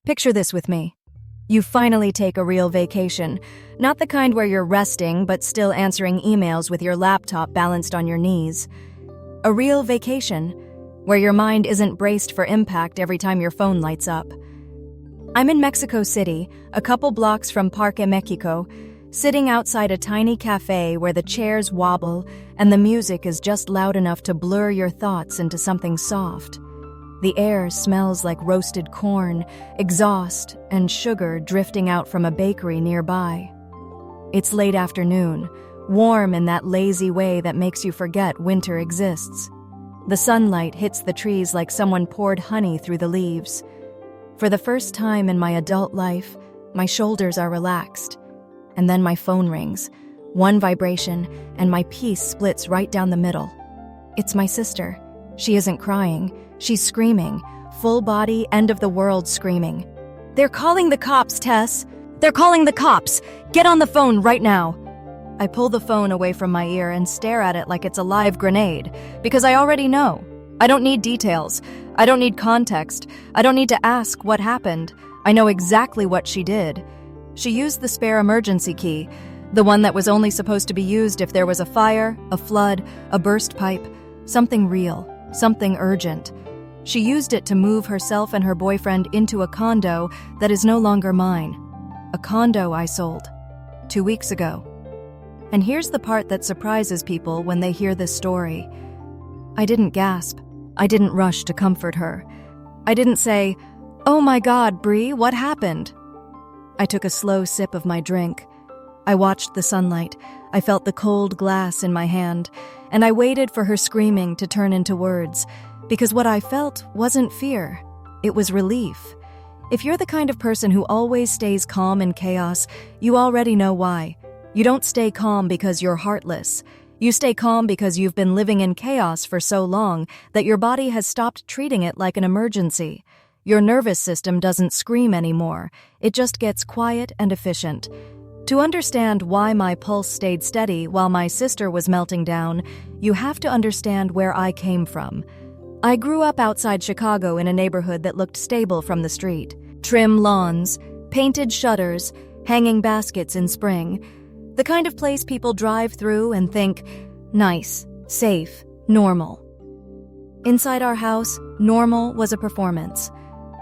Picture this with me. You finally take a real vacation, not the kind where you're resting but still answering emails with your laptop balanced on your knees. A real vacation, where your mind isn't braced for impact every time your phone lights up. I'm in Mexico City, a couple blocks from Parque Mexico, sitting outside a tiny cafe where the chairs wobble and the music is just loud enough to blur your thoughts into something soft. The air smells like roasted corn, exhaust, and sugar drifting out from a bakery nearby. It's late afternoon, warm in that lazy way that makes you forget winter exists. The sunlight hits the trees like someone poured honey through the leaves. For the first time in my adult life, my shoulders are relaxed. And then my phone rings. One vibration, and my peace splits right down the middle. It's my sister. She isn't crying. She's screaming. Full body, end of the world screaming. "They're calling the cops, Tess! They're calling the cops! Get on the phone right now!" I pull the phone away from my ear and stare at it like it's a live grenade, because I already know. I don't need details. I don't need context. I don't need to ask what happened. I know exactly what she did. She used the spare emergency key, the one that was only supposed to be used if there was a fire, a flood, a burst pipe, something real, something urgent. She used it to move herself and her boyfriend into a condo that is no longer mine. A condo I sold 2 weeks ago. And here's the part that surprises people when they hear this story. I didn't gasp. I didn't rush to comfort her. I didn't say, "Oh my God, Bree, what happened?" I took a slow sip of my drink. I watched the sunlight. I felt the cold glass in my hand, and I waited for her screaming to turn into words, because what I felt wasn't fear. It was relief. If you're the kind of person who always stays calm in chaos, you already know why. You don't stay calm because you're heartless. You stay calm because you've been living in chaos for so long that your body has stopped treating it like an emergency. Your nervous system doesn't scream anymore. It just gets quiet and efficient. To understand why my pulse stayed steady while my sister was melting down, you have to understand where I came from. I grew up outside Chicago in a neighborhood that looked stable from the street. Trim lawns, painted shutters, hanging baskets in spring. The kind of place people drive through and think, nice, safe, normal. Inside our house, normal was a performance.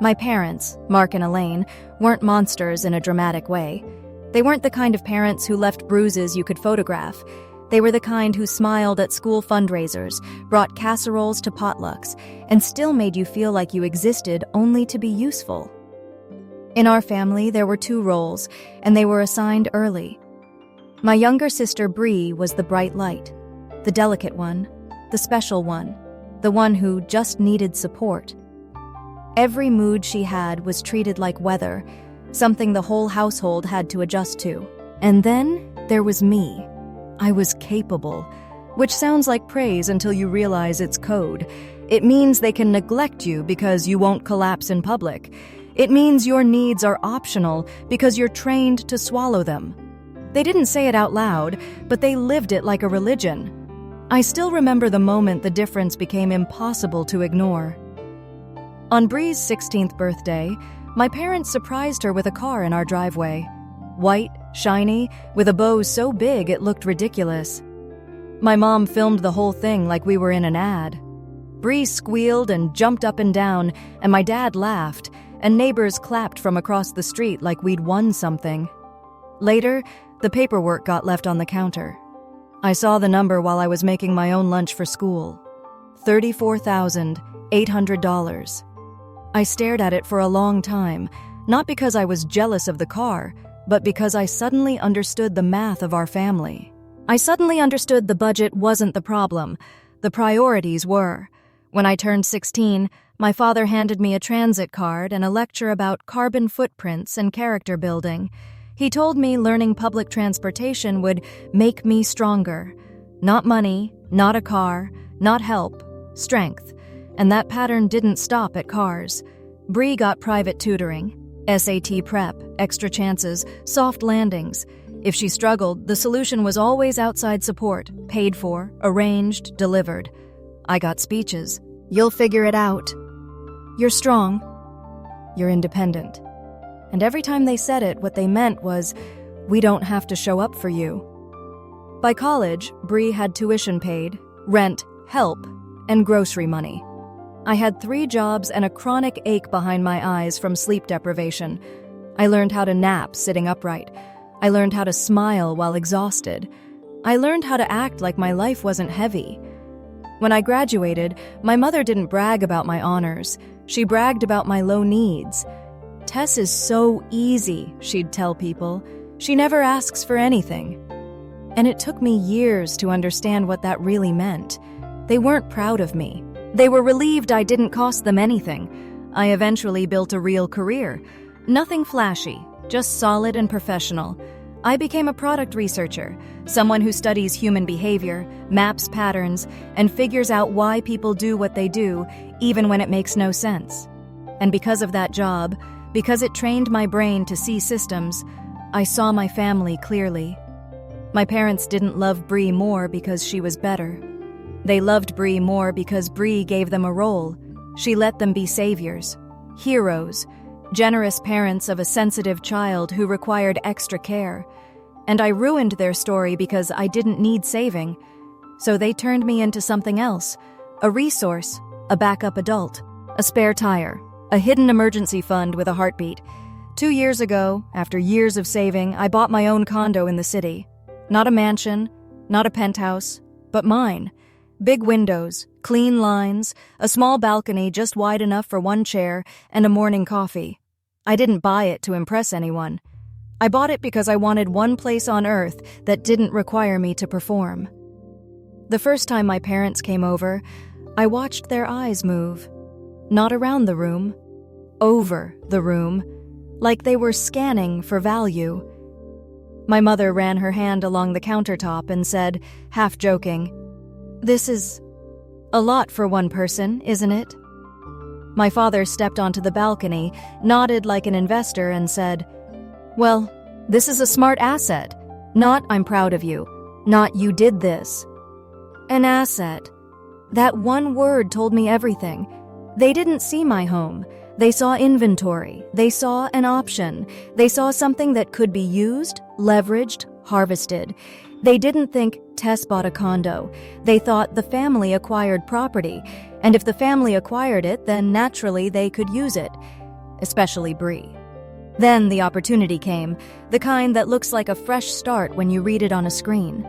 My parents, Mark and Elaine, weren't monsters in a dramatic way. They weren't the kind of parents who left bruises you could photograph. They were the kind who smiled at school fundraisers, brought casseroles to potlucks, and still made you feel like you existed only to be useful. In our family, there were 2 roles, and they were assigned early. My younger sister, Bree, was the bright light, the delicate one, the special one, the one who just needed support. Every mood she had was treated like weather, something the whole household had to adjust to. And then there was me. I was capable, which sounds like praise until you realize it's code. It means they can neglect you because you won't collapse in public. It means your needs are optional because you're trained to swallow them. They didn't say it out loud, but they lived it like a religion. I still remember the moment the difference became impossible to ignore. On Bree's 16th birthday, my parents surprised her with a car in our driveway. White, shiny, with a bow so big it looked ridiculous. My mom filmed the whole thing like we were in an ad. Bree squealed and jumped up and down, and my dad laughed, and neighbors clapped from across the street like we'd won something. Later, the paperwork got left on the counter. I saw the number while I was making my own lunch for school. $34,800. I stared at it for a long time, not because I was jealous of the car, but because I suddenly understood the math of our family. I suddenly understood the budget wasn't the problem. The priorities were. When I turned 16, my father handed me a transit card and a lecture about carbon footprints and character building. He told me learning public transportation would make me stronger. Not money, not a car, not help, strength. And that pattern didn't stop at cars. Bree got private tutoring, SAT prep, extra chances, soft landings. If she struggled, the solution was always outside support, paid for, arranged, delivered. I got speeches. You'll figure it out. You're strong. You're independent. And every time they said it, what they meant was, "We don't have to show up for you." By college, Bree had tuition paid, rent, help, and grocery money. I had 3 jobs and a chronic ache behind my eyes from sleep deprivation. I learned how to nap sitting upright. I learned how to smile while exhausted. I learned how to act like my life wasn't heavy. When I graduated, my mother didn't brag about my honors. She bragged about my low needs. "Tess is so easy," she'd tell people. "She never asks for anything." And it took me years to understand what that really meant. They weren't proud of me. They were relieved I didn't cost them anything. I eventually built a real career. Nothing flashy, just solid and professional. I became a product researcher, someone who studies human behavior, maps patterns, and figures out why people do what they do, even when it makes no sense. And because of that job, because it trained my brain to see systems, I saw my family clearly. My parents didn't love Bree more because she was better. They loved Bree more because Bree gave them a role. She let them be saviors, heroes, generous parents of a sensitive child who required extra care. And I ruined their story because I didn't need saving. So they turned me into something else, a resource, a backup adult, a spare tire, a hidden emergency fund with a heartbeat. 2 years ago, after years of saving, I bought my own condo in the city. Not a mansion, not a penthouse, but mine. Big windows, clean lines, a small balcony just wide enough for 1 chair, and a morning coffee. I didn't buy it to impress anyone. I bought it because I wanted one place on earth that didn't require me to perform. The first time my parents came over, I watched their eyes move. Not around the room, over the room, like they were scanning for value. My mother ran her hand along the countertop and said, half joking, "This is a lot for one person, isn't it?" My father stepped onto the balcony, nodded like an investor, and said, "Well, this is a smart asset. Not I'm proud of you. Not you did this." An asset. That one word told me everything. They didn't see my home. They saw inventory. They saw an option. They saw something that could be used, leveraged, harvested. They didn't think Tess bought a condo. They thought the family acquired property, and if the family acquired it, then naturally they could use it, especially Bree. Then the opportunity came, the kind that looks like a fresh start when you read it on a screen.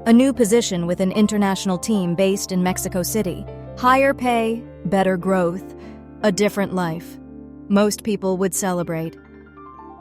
A new position with an international team based in Mexico City. Higher pay, better growth, a different life. Most people would celebrate.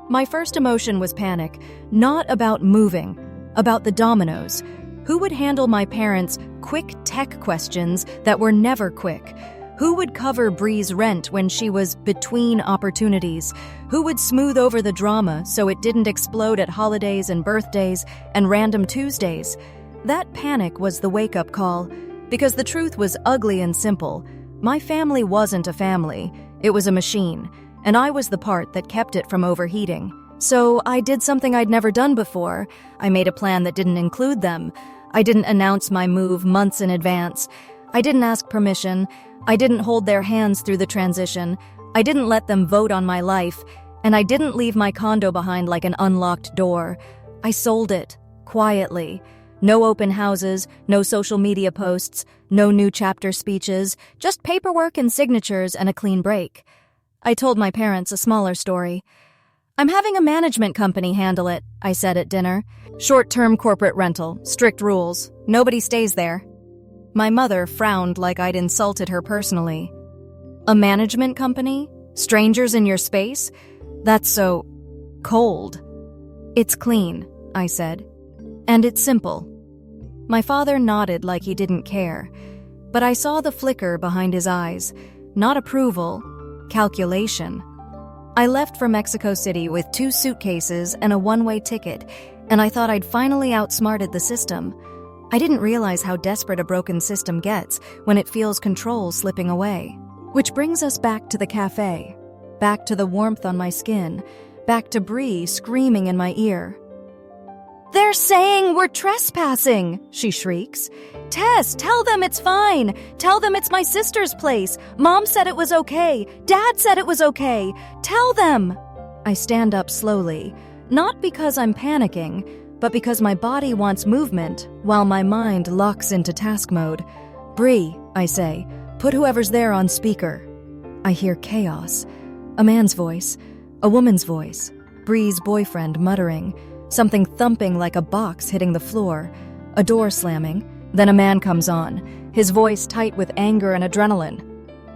My first emotion was panic, not about moving, about the dominoes. Who would handle my parents' quick tech questions that were never quick? Who would cover Bree's rent when she was between opportunities? Who would smooth over the drama so it didn't explode at holidays and birthdays and random Tuesdays? That panic was the wake-up call, because the truth was ugly and simple. My family wasn't a family, it was a machine, and I was the part that kept it from overheating. So I did something I'd never done before. I made a plan that didn't include them. I didn't announce my move months in advance. I didn't ask permission. I didn't hold their hands through the transition. I didn't let them vote on my life. And I didn't leave my condo behind like an unlocked door. I sold it, quietly. No open houses, no social media posts, no new chapter speeches, just paperwork and signatures and a clean break. I told my parents a smaller story. "I'm having a management company handle it," I said at dinner. "Short-term corporate rental, strict rules, nobody stays there." My mother frowned like I'd insulted her personally. "A management company? Strangers in your space? That's so cold." "It's clean," I said. "And it's simple." My father nodded like he didn't care, but I saw the flicker behind his eyes. Not approval, calculation. I left for Mexico City with 2 suitcases and a one-way ticket, and I thought I'd finally outsmarted the system. I didn't realize how desperate a broken system gets when it feels control slipping away. Which brings us back to the cafe, back to the warmth on my skin, back to Bree screaming in my ear. "They're saying we're trespassing," she shrieks. "Tess, tell them it's fine. Tell them it's my sister's place. Mom said it was okay. Dad said it was okay. Tell them." I stand up slowly, not because I'm panicking, but because my body wants movement while my mind locks into task mode. "Bree," I say, "put whoever's there on speaker." I hear chaos. A man's voice, a woman's voice, Bree's boyfriend muttering, something thumping like a box hitting the floor, a door slamming. Then a man comes on, his voice tight with anger and adrenaline.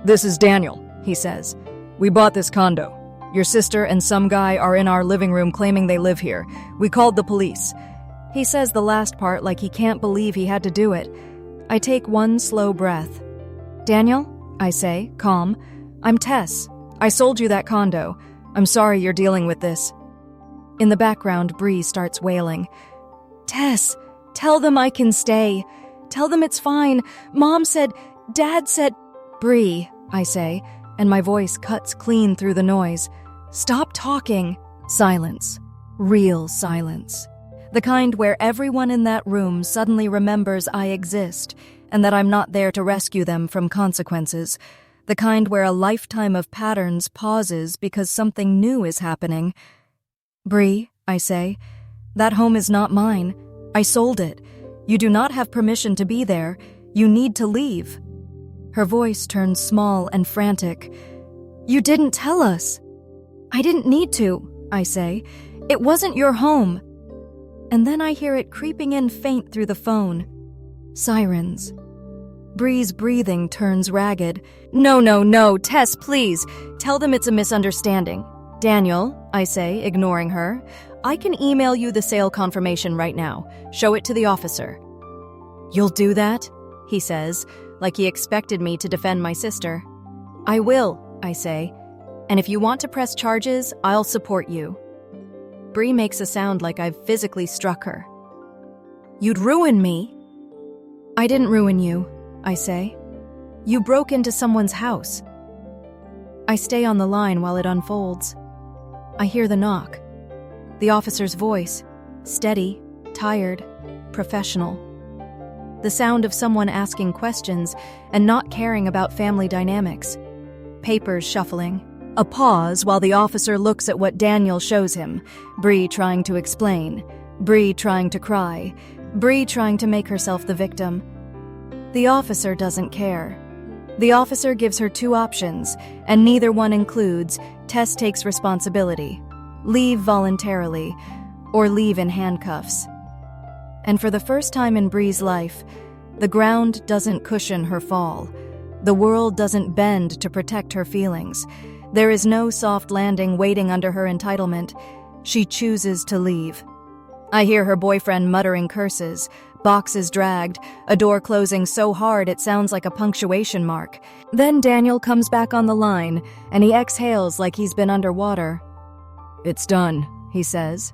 "This is Daniel," he says. "We bought this condo. Your sister and some guy are in our living room claiming they live here. We called the police." He says the last part like he can't believe he had to do it. I take one slow breath. "Daniel," I say, calm, "I'm Tess. I sold you that condo. I'm sorry you're dealing with this." In the background, Bree starts wailing. "Tess, tell them I can stay. Tell them it's fine. Mom said, Dad said—" "Bree," I say, and my voice cuts clean through the noise. "Stop talking." Silence. Real silence. The kind where everyone in that room suddenly remembers I exist and that I'm not there to rescue them from consequences. The kind where a lifetime of patterns pauses because something new is happening. "Bree," I say, "that home is not mine. I sold it. You do not have permission to be there. You need to leave." Her voice turns small and frantic. "You didn't tell us." "I didn't need to," I say. "It wasn't your home." And then I hear it creeping in faint through the phone. Sirens. Bree's breathing turns ragged. No, Tess, please. Tell them it's a misunderstanding." "Daniel," I say, ignoring her, "I can email you the sale confirmation right now. Show it to the officer." "You'll do that?" he says, like he expected me to defend my sister. "I will," I say, "and if you want to press charges, I'll support you." Bree makes a sound like I've physically struck her. "You'd ruin me." "I didn't ruin you," I say. "You broke into someone's house." I stay on the line while it unfolds. I hear the knock. The officer's voice, steady, tired, professional. The sound of someone asking questions and not caring about family dynamics. Papers shuffling. A pause while the officer looks at what Daniel shows him. Bree trying to explain. Bree trying to cry. Bree trying to make herself the victim. The officer doesn't care. The officer gives her two options, and neither one includes Tess takes responsibility, leave voluntarily, or leave in handcuffs. And for the first time in Bree's life, the ground doesn't cushion her fall. The world doesn't bend to protect her feelings. There is no soft landing waiting under her entitlement. She chooses to leave. I hear her boyfriend muttering curses, boxes dragged, a door closing so hard it sounds like a punctuation mark. Then Daniel comes back on the line, and he exhales like he's been underwater. "It's done," he says.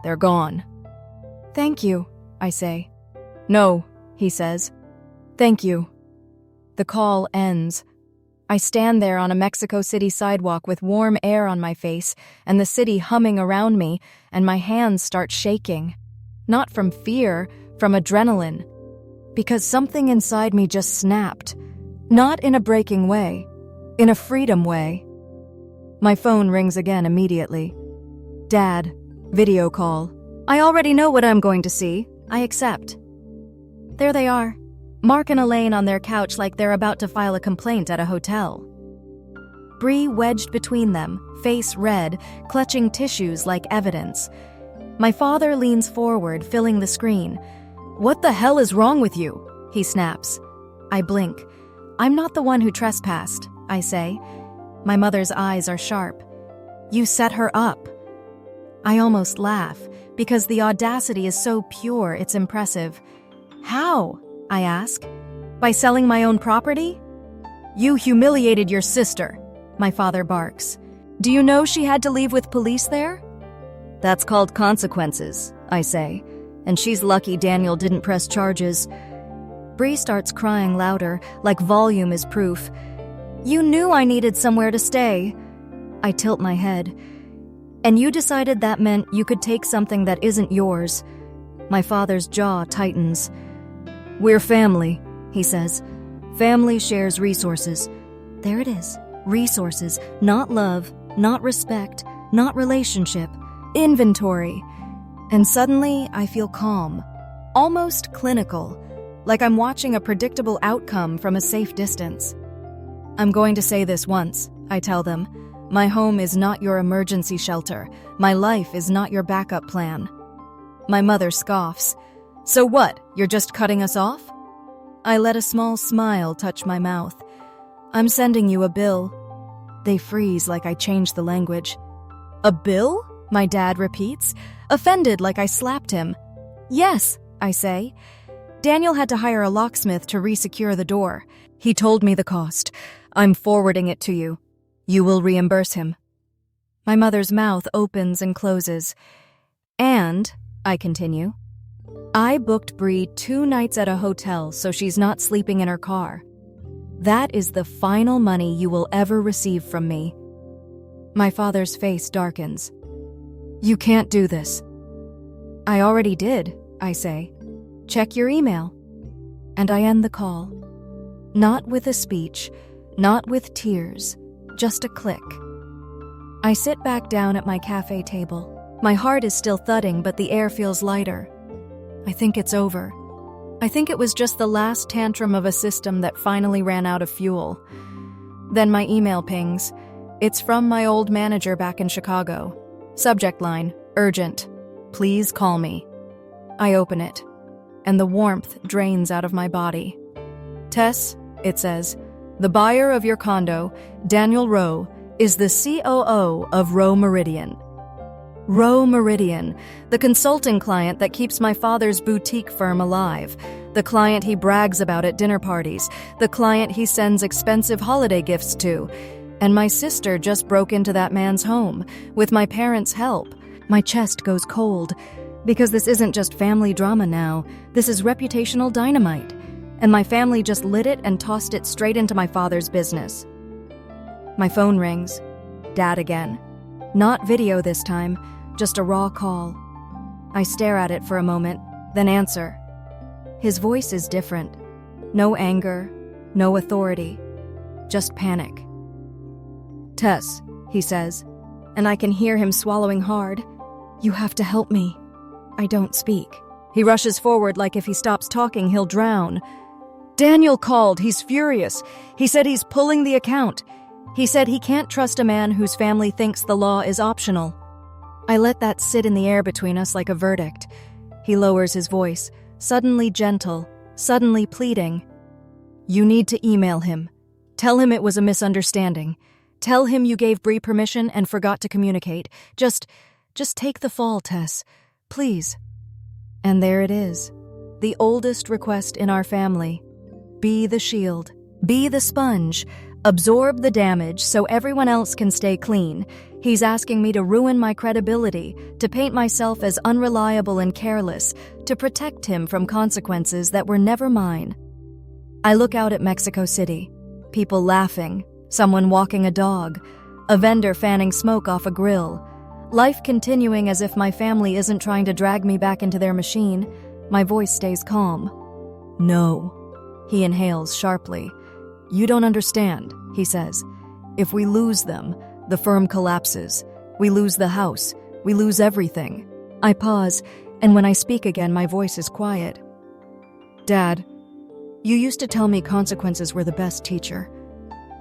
"They're gone." "Thank you," I say. "No," he says. "Thank you." The call ends. I stand there on a Mexico City sidewalk with warm air on my face and the city humming around me, and my hands start shaking. Not from fear, from adrenaline. Because something inside me just snapped. Not in a breaking way, in a freedom way. My phone rings again immediately. Dad, video call. I already know what I'm going to see. I accept. There they are. Mark and Elaine on their couch like they're about to file a complaint at a hotel. Bree wedged between them, face red, clutching tissues like evidence. My father leans forward, filling the screen. "What the hell is wrong with you?" he snaps. I blink. "I'm not the one who trespassed," I say. My mother's eyes are sharp. "You set her up." I almost laugh, because the audacity is so pure it's impressive. "How?" I ask. "By selling my own property?" "You humiliated your sister," my father barks. "Do you know she had to leave with police there?" "That's called consequences," I say, "and she's lucky Daniel didn't press charges." Bree starts crying louder, like volume is proof. "You knew I needed somewhere to stay." I tilt my head. "And you decided that meant you could take something that isn't yours." My father's jaw tightens. "We're family," he says. "Family shares resources." There it is. Resources, not love, not respect, not relationship, inventory. And suddenly, I feel calm, almost clinical, like I'm watching a predictable outcome from a safe distance. I'm going to say this once, I tell them. My home is not your emergency shelter. My life is not your backup plan. My mother scoffs. So what, you're just cutting us off? I let a small smile touch my mouth. I'm sending you a bill. They freeze like I changed the language. A bill? My dad repeats, offended like I slapped him. Yes, I say. Daniel had to hire a locksmith to re-secure the door. He told me the cost. I'm forwarding it to you. You will reimburse him. My mother's mouth opens and closes. And, I continue, I booked Bree 2 nights at a hotel so she's not sleeping in her car. That is the final money you will ever receive from me. My father's face darkens. You can't do this. I already did, I say. Check your email. And I end the call. Not with a speech, not with tears, just a click. I sit back down at my cafe table. My heart is still thudding, but the air feels lighter. I think it's over. I think it was just the last tantrum of a system that finally ran out of fuel. Then my email pings. It's from my old manager back in Chicago. Subject line, urgent. Please call me. I open it, and the warmth drains out of my body. Tess, it says, the buyer of your condo, Daniel Rowe, is the COO of Rowe Meridian. Rowe Meridian, the consulting client that keeps my father's boutique firm alive, the client he brags about at dinner parties, the client he sends expensive holiday gifts to. And my sister just broke into that man's home, with my parents' help. My chest goes cold, because this isn't just family drama now, this is reputational dynamite. And my family just lit it and tossed it straight into my father's business. My phone rings. Dad again. Not video this time, just a raw call. I stare at it for a moment, then answer. His voice is different. No anger, no authority, just panic. Tess, he says, and I can hear him swallowing hard. You have to help me. I don't speak. He rushes forward like if he stops talking, he'll drown. Daniel called. He's furious. He said he's pulling the account. He said he can't trust a man whose family thinks the law is optional. I let that sit in the air between us like a verdict. He lowers his voice, suddenly gentle, suddenly pleading. You need to email him. Tell him it was a misunderstanding. Tell him you gave Bree permission and forgot to communicate. Just take the fall, Tess. Please. And there it is. The oldest request in our family. Be the shield. Be the sponge. Absorb the damage so everyone else can stay clean. He's asking me to ruin my credibility, to paint myself as unreliable and careless, to protect him from consequences that were never mine. I look out at Mexico City. People laughing, someone walking a dog, a vendor fanning smoke off a grill. Life continuing as if my family isn't trying to drag me back into their machine. My voice stays calm. No. He inhales sharply. You don't understand, he says. If we lose them, the firm collapses. We lose the house. We lose everything. I pause, and when I speak again, my voice is quiet. Dad, you used to tell me consequences were the best teacher.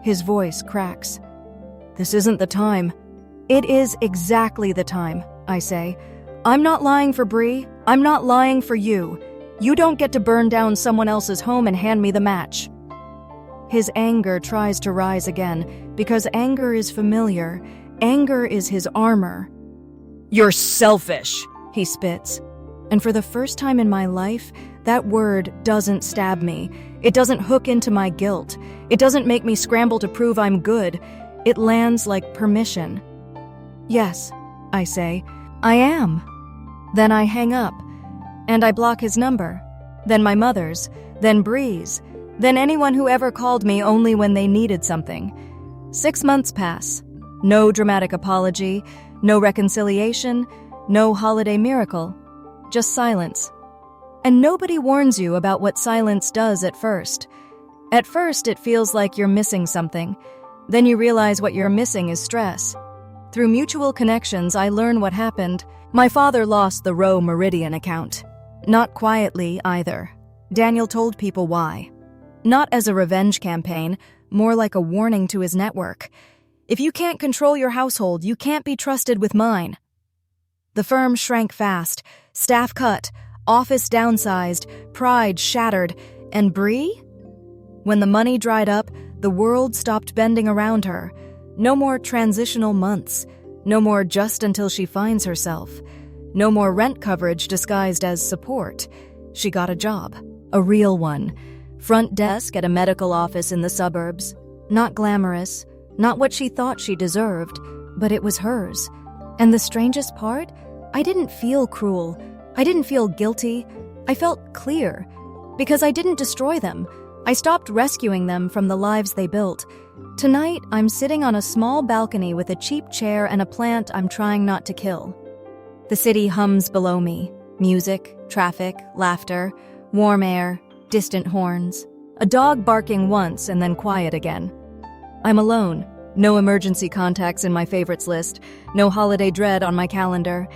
His voice cracks. This isn't the time. It is exactly the time, I say. I'm not lying for Bree. I'm not lying for you. You don't get to burn down someone else's home and hand me the match. His anger tries to rise again, because anger is familiar. Anger is his armor. You're selfish, he spits. And for the first time in my life, that word doesn't stab me. It doesn't hook into my guilt. It doesn't make me scramble to prove I'm good. It lands like permission. Yes, I say, I am. Then I hang up, and I block his number, then my mother's, then Bree's, then anyone who ever called me only when they needed something. 6 months pass. No dramatic apology, no reconciliation, no holiday miracle, just silence. And nobody warns you about what silence does at first. At first, it feels like you're missing something. Then you realize what you're missing is stress. Through mutual connections, I learn what happened. My father lost the Roe Meridian account. Not quietly, either. Daniel told people why. Not as a revenge campaign, more like a warning to his network. If you can't control your household, you can't be trusted with mine. The firm shrank fast, staff cut, office downsized, pride shattered, and Bree? When the money dried up, the world stopped bending around her. No more transitional months. No more just until she finds herself. No more rent coverage disguised as support. She got a job. A real one. Front desk at a medical office in the suburbs. Not glamorous. Not what she thought she deserved. But it was hers. And the strangest part? I didn't feel cruel. I didn't feel guilty. I felt clear. Because I didn't destroy them. I stopped rescuing them from the lives they built. Tonight, I'm sitting on a small balcony with a cheap chair and a plant I'm trying not to kill. The city hums below me. Music, traffic, laughter, warm air, distant horns. A dog barking once and then quiet again. I'm alone. No emergency contacts in my favorites list. No holiday dread on my calendar.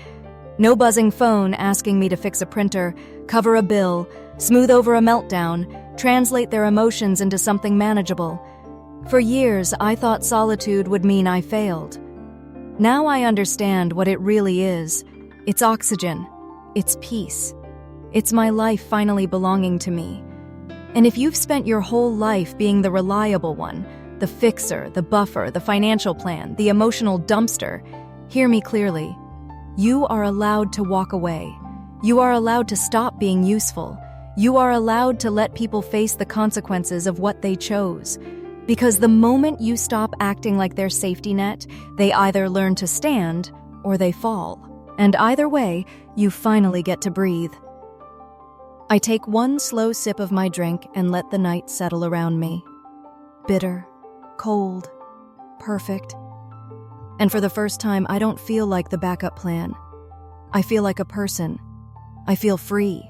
No buzzing phone asking me to fix a printer, cover a bill, smooth over a meltdown, translate their emotions into something manageable. For years, I thought solitude would mean I failed. Now I understand what it really is. It's oxygen. It's peace. It's my life finally belonging to me. And if you've spent your whole life being the reliable one, the fixer, the buffer, the financial plan, the emotional dumpster, hear me clearly. You are allowed to walk away. You are allowed to stop being useful. You are allowed to let people face the consequences of what they chose. Because the moment you stop acting like their safety net, they either learn to stand or they fall. And either way, you finally get to breathe. I take one slow sip of my drink and let the night settle around me. Bitter, cold, perfect. And for the first time, I don't feel like the backup plan. I feel like a person. I feel free.